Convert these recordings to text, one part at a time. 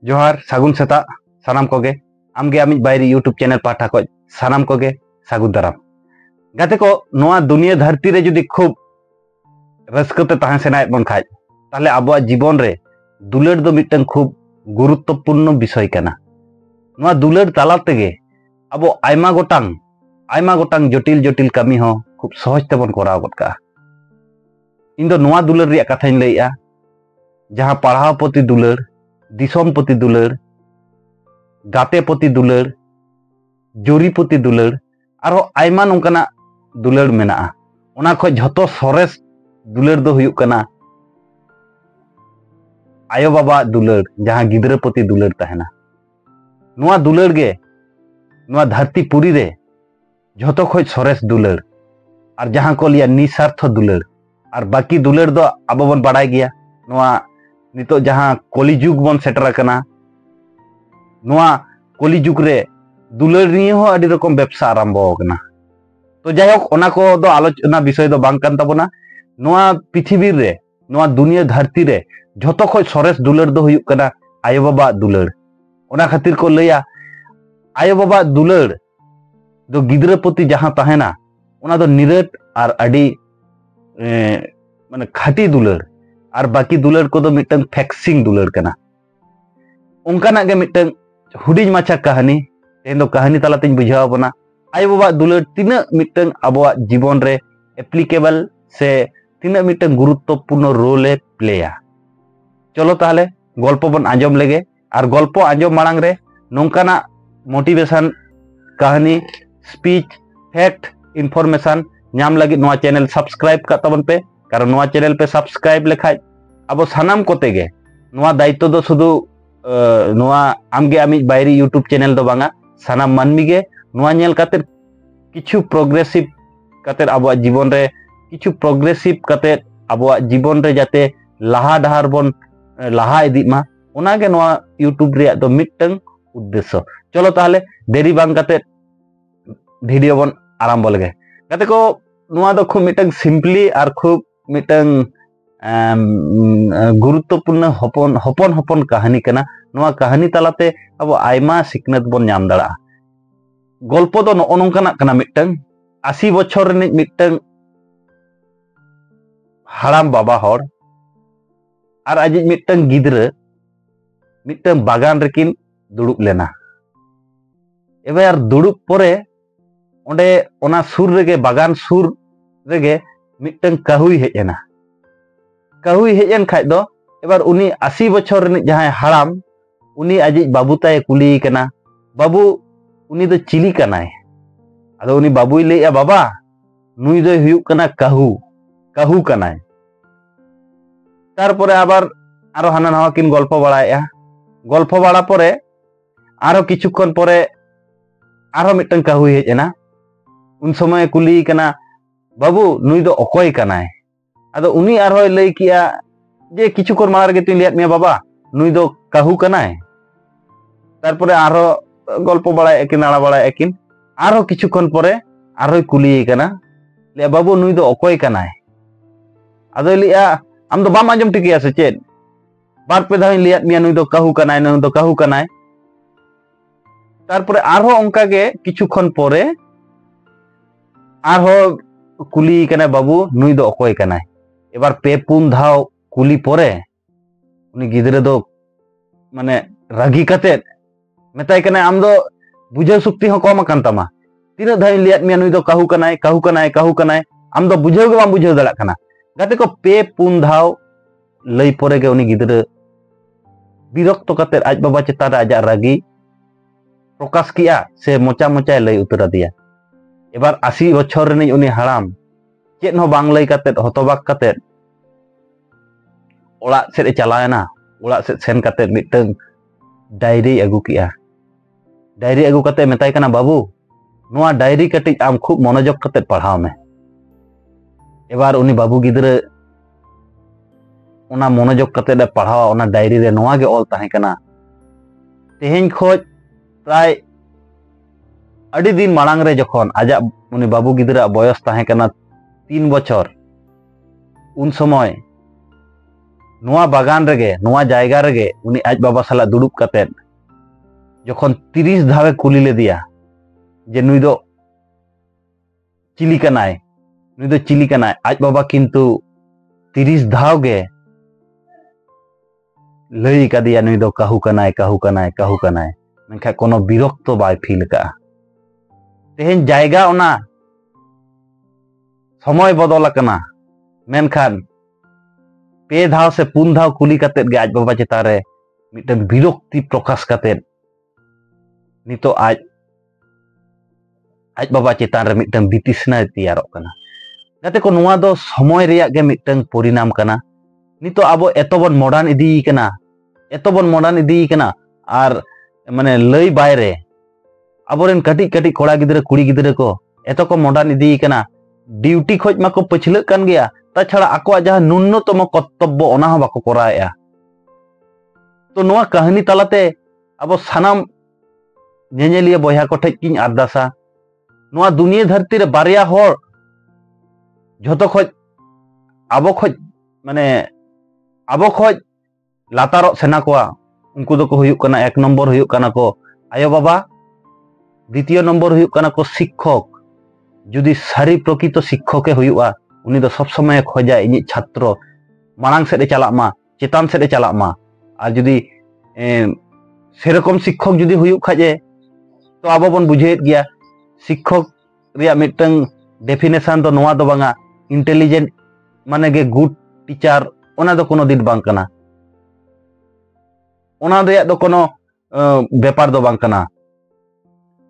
जोहार सागुन सेता सानाम कोगे आमगे आमिज बायरी यूट्यूब चैनल पाठा को सानाम कोगे सागुन दाराम गाते को नोआ दुनिया धरती रे जुदी खूब रस्कते ताहें सेनाय बन खाय ताहले आबो जीवन रे दुलड़ दो मिटन खूब गुरुत्वपूर्ण विषय कना। नोआ दुलड़ ताला तेगे आबो आयमा गोटांग जटिल जटिल कमी हो खूब सहज तेबन कराव गद का। इन दो नोआ दुलड़ रिया कथाñ लैया जहां पढ़ाव प्रति दुलड़, दिसोम प्रति दुलड़, गाते प्रति दुलड़, जुरी प्रति दुलड़ आरो आयमा नोंकाना दुलड़ मेना। ओना खो झतो सरेस दुलड़ दो हुयुक कना आयो बाबा दुलड़ जहां गिदरा प्रति दुलड़ तहना। नोआ दुलड़ गे नोआ धरती पुरी रे झतो खो सरेस दुलड़ और जहां को लिया निस्वार्थ दुलड़ और बाकी दुलड़ दो आबो बन बाड़ाय गया। नोआ नितो जहां कलिजुग बन सेटर कना नोआ कलिजुग रे दुलड़ निये हो आदि रकम व्यवसा आरंभ कना। तो जायक ओना को दो आलोचना विषय दो बांग कान ताबोना। नोआ पृथ्वी रे नोआ दुनिया धरती रे झतो खो सरेस दुलड़ दो हुयुक कना आयो बाबा दुलड़। ओना खातिर को लैया आयो बाबा दुलड़ दो गिदरा प्रति जहां तहना ओना दो निरट और आदि माने खाटी दुलड़ और बाकी दुलड़ को दो मिटन फैक्सिंग दुलड़ कना। उनकाना गे मिटन हुडिज माछा कहानी तेन दो कहानी तालातेñ बुझाव बना आयो बाबा दुलड़ तिना मिटन आबो जीवन रे एप्लीकेबल से तिना मिटन गुरुत्वपूर्ण रोल प्लेया। चलो ताहले गल्प बन आंजम लेगे और गल्प आंजम मांग रे नोंकाना मोटिवेशन कहानी स्पीच फैक्ट इनफॉर्मेशन नाम लगी नोआ चैनल सब्सक्राइब का तबन पे कारण नोआ चैनल पे सब्सक्राइब लेखाय अब सानाम कोते गे नोआ दायित्व दो शुधु नोआ आमगे आमिज बायरी यूट्यूब चैनल दो बांगा सानाम मानमी गे नोआ नेल काते किछु प्रोग्रेसिव काते अब जीवन रे किछु प्रोग्रेसिव काते अब जीवन रे जाते लाहा डहार बन लाहा इदी मा ओना गे नोआ यूट्यूब रे दो मिटन उद्देश्य। चलो ताहले देरी बांग काते वीडियो बन आरंभ लगे गाते को नोआ दो खूब मिटन सिंपली और खूब मिटन गुरुत्वपूर्ण हपन हपन हपन कहानी कना। नोआ कहानी तालाते अब आयमा सिकनत बन नाम दाड़ा। गल्प दो नो नोंकाना कना मिटन 80 बछर रे मिटन हाड़ाम बाबा हर और आज मिटन गिदरा मिटन बागान रेकिन दुड़ुब लेना। एबार दुड़ुब परे ओंडे ओना सुर रेगे बागान सुर रेगे मिटन काहुई हेज एना। काहुई हेज एन खाय दो एबार उनी 80 बछर रे जहां हाड़ाम उनी आज बाबू ताय कुली कना बाबू उनी दो चिली कनाय। आदो उनी बाबूई लैया बाबा नुई दो हुयुक कना काहू काहू कनाय। तारपरे आबार आरो हाना नवा किन गल्प बाड़ाया गल्प बाड़ा परे आरो किछुक्षण परे आरो मिटन काहुई हेज एना। उन समय कुली कना बाबू नुई दो अकोय कनाय। आदो उनी आरो लई किया जे किछुक्षण मार गे तुई लैयात मिया बाबा नुई दो काहू कनाय। तारपरे आरो गल्प बाड़ाय किन आड़ा बाड़ाय किन आरो किछुक्षण परे आरो कुली कना ले बाबू नुई दो अकोय कनाय। आदो लिया आम दो बाम आंजम टिकिया से चेद बार पे धाव लैयात मिया नुई दो काहू कनाय नुई दो काहू कनाय। तारपरे आरो ओंका गे किछुक्षण परे आरो कुली कना बाबू नुई दो अकोय कनाय। एबार पे पुन धाव कुली परे उनी गिदरा दो माने रागी काते मेताय कनाय आम दो बुझाव शक्ति हो कम आकान तामा तीना धाव लैयात मिया नुई दो काहू कनाय काहू कनाय काहू कनाय आम दो बुझाव गे बाम बुझाव दाड़ा कना। गाते को पे पुन धाव लई परे गे उनी गिदरा बिरक्त काते आज बाबा चेतान आजा रागी प्रकाश किया से मोचा मोचा लई उतर दिया। एबार 80 बछर रे उनी हाड़ाम चेद हो बांग लई काते हतबाक काते ओड़ा सेद चलायना। ओड़ा सेद सेन काते मिटन डायरी अगू किया। डायरी अगू काते मेताय कना बाबू नोआ डायरी कटिज आम खूब मनोजोग काते पढ़ाव में। एबार उनी बाबू गिदरा ओना मनोजोग काते पढ़ावा ओना डायरी रे नोआ गे ऑल ताहे कना तेहेñ खोज प्राय अड़ी दिन मांग रे जखन आजा उनी बाबू गिदरा बयस ताहे कना 3 बछर उन समय ᱱᱚᱣᱟ ᱵᱟᱜᱟᱱ ᱨᱮᱜᱮ ᱱᱚᱣᱟ ᱡᱟᱭᱜᱟ ᱨᱮᱜᱮ ᱩᱱᱤ ᱟᱡ ᱵᱟᱵᱟ ᱥᱟᱞᱟᱜ ᱫᱩᱲᱩᱵ ᱠᱟᱛᱮᱫ ᱡᱚᱠᱷᱚᱱ 30 ᱫᱷᱟᱣᱮ ᱠᱩᱞᱤ ᱞᱮᱫᱮᱭᱟ ᱡᱮ ᱱᱩᱭ ᱫᱚ ᱪᱤᱞᱤ ᱠᱟᱱᱟᱭ, ᱱᱩᱭ ᱫᱚ ᱪᱤᱞᱤ ᱠᱟᱱᱟᱭ, ᱟᱡ ᱵᱟᱵᱟ ᱠᱤᱱᱛᱩ 30 ᱫᱷᱟᱣ ᱜᱮ ᱞᱟᱹᱭ ᱠᱟᱫᱮᱭᱟ ᱱᱩᱭ ᱫᱚ ᱠᱟᱦᱩ ᱠᱟᱱᱟᱭ, ᱠᱟᱦᱩ ᱠᱟᱱᱟᱭ, ᱠᱟᱦᱩ ᱠᱟᱱᱟᱭ, ᱢᱮᱱᱠᱷᱟᱱ ᱠᱳᱱᱳ ᱵᱤᱨᱚᱠᱛᱚ ᱵᱟᱭ ᱯᱷᱤᱞ ᱠᱟᱜᱼᱟ। ᱛᱮᱦᱮᱧ ᱡᱟᱭᱜᱟ ᱚᱱᱟ সময় বদল আকানা, মেনখান 2 ধাও সে 3 ধাও কুলি কাতেদ গে আজ বাবা চেতান রে মিটটাং বিরক্তি প্রকাশ কাতেদ নিতো আজ বাবা চেতান রে মিটটাং বিতৃষ্ণা তেয়ারক কানা। যাতে কো নোয়া দো সময় রেয়াক গে মিটটাং পরিণাম কানা। নিতো আবো এতবন মডার্ন ইদি কানা, এতবন মডার্ন ইদি কানা আর মানে লই বাইরে আবরেন কাটি কাটি কোড়া গিদরে কুড়ি গিদরে কো এত কো মডার্ন ইদি কানা, ডিউটি খোঁজ মাকো পছলক কান গিয়া, তাছাড়া আকোয়া যাহা ন্যূনতম কর্তব্য ওনা হো বাকো করায়েয়া। তো নোয়া কাহিনী তালাতে আবো সানাম ñeñeliya বয়হা কো ঠেজ কিন আরদাসা নোয়া দুনিয়া ধরতি রে বারিয়া হর যতো খোঁজ আবো খোঁজ মানে আবো খোঁজ লাতারক সেনা কোয়া উনকু দোকো হুয়ুক কানা 1 নম্বর হুয়ুক কানা কো আয়ো বাবা, দ্বিতীয় নম্বর হুয়ুক কানা কো শিক্ষক। যদি সারি প্রকৃত শিক্ষকে হুয়ুগা উনি তো সব সময় খোঁজা ইনি ছাত্র মারাং সেদে চালাক মা, চেতান সেদে চালাক মা। আর যদি সেরকম শিক্ষক যদি হুয়ুগ খাজে তো আবো বন বুঝেত গিয়া শিক্ষক রিয়া মিটটাং ডেফিনেশন তো নোয়া দো বাঙ্গা ইন্টেলিজেন্ট মানে গে গুড টিচার, ওনা দো কোনো দিন বাং কানা, ওনা রিয়া দো কোনো ব্যাপার দো বাং কানা।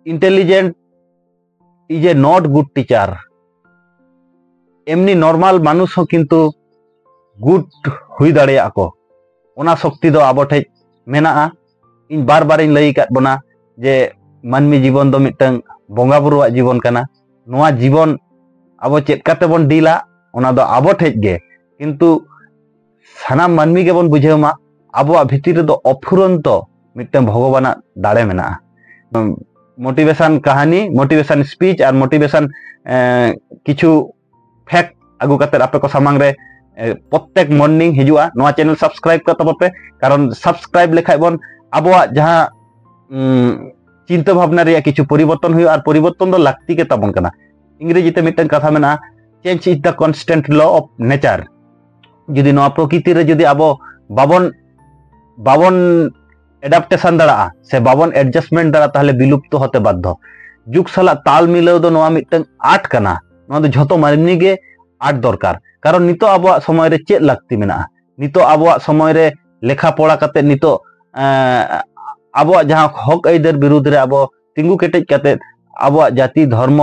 Intelligent is a not good teacher. এমনি নর্মাল মানুষ হো কিন্তু গুড হুই দাড়েয়া কো, ওনা শক্তি দো আবো ঠেজ মেনাআ। ইন বার বার ইন লই কাত বনা যে মানমি জীবন দো মিটটাং বঙ্গা বুরুয়াগ জীবন কানা। নোয়া জীবন আবো চেদ কাতে বন ডিলা ওনা দো আবো ঠেজ গে, কিন্তু সানাম মানমি গে বন বুঝেও মা আবোয়াগ ভিতর দো অফুরন্ত মিটটাং ভগবানাগ দাড়ে মেনাআ। মোটিভেশন কাহানি, মোটিভেশন স্পিচ আর মোটিভেশন কিছু ফ্যাক্ট আগু কাতে আপে को सामांग रे प्रत्येक मॉर्निंग हिजुआ। नोआ चैनल सब्सक्राइब कर तबते, कारण सब्सक्राइब लेखाय बन आबोआ जहां चिंता भावना रे किछु परिवर्तन हुई और परिवर्तन दो लागती के तबन कना। इंग्रेजी ते मिटन कथा मेना change is the constant law of nature. जदि नोआ प्रकृति रे जदि आबो बाबन एडाप्टेशन दाड़ा से बाबन एडजस्टमेंट दाड़ा ताहले विलुप्त होते बाध्य। जुग साला ताल मिलाव दो नोआ मिटन आर्ट कना, नोआ दो झतो मानवी गे आर्ट दरकार। कारण नितो आबोआ समय रे चेद लागती मेना, नितो आबोआ समय रे लेखा पढ़ा काते नितो आबोआ जहां हक आइदर विरुद्ध रे आबो तिंगु केटेज काते आबोआ जाति धर्म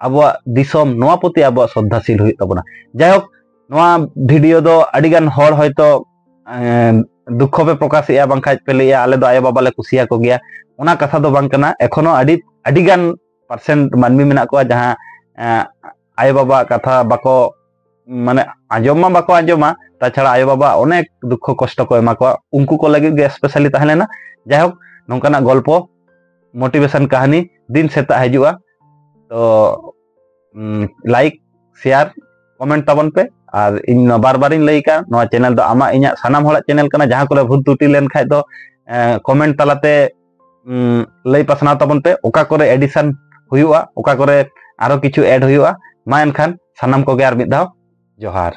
आबोआ दिसम नोआ प्रति आबोआ श्रद्धाशील हुई तबना। जायहोक नोआ भिडियो दो अडिगान हर हयतो दुख पे प्रकाश या बांखाज पे लैया आले दो आयो बाबा ले कुसिया को गया, ओना कथा दो बांग कना। एखोनो अडिगान परसेंट मानमी मेना को जहां आयो बाबा कथा बाको माने आंजोमा बाको आंजोमा, ताछाड़ा आयो बाबा अनेक दुख कष्ट को एमा को उनको को लगे गे स्पेशली ताहलेना। जायहोक नोंकाना गल्प मोटिवेशन कहानी दिन सेता हजुआ, तो लाइक शेयर कमेंट तबन पे। और इन बार बार इन लई का नोआ चैनल दो आमा इना सानाम हला चैनल कना, जहां कोले भूल तुटी लेन खाय दो कमेंट तालाते लई पासना तबन पे, ओका करे एडिशन हुयुआ, ओका करे आरो किछु ऐड हुयुआ। मा एनखान सानाम को गे आर मिद धाव जोहार।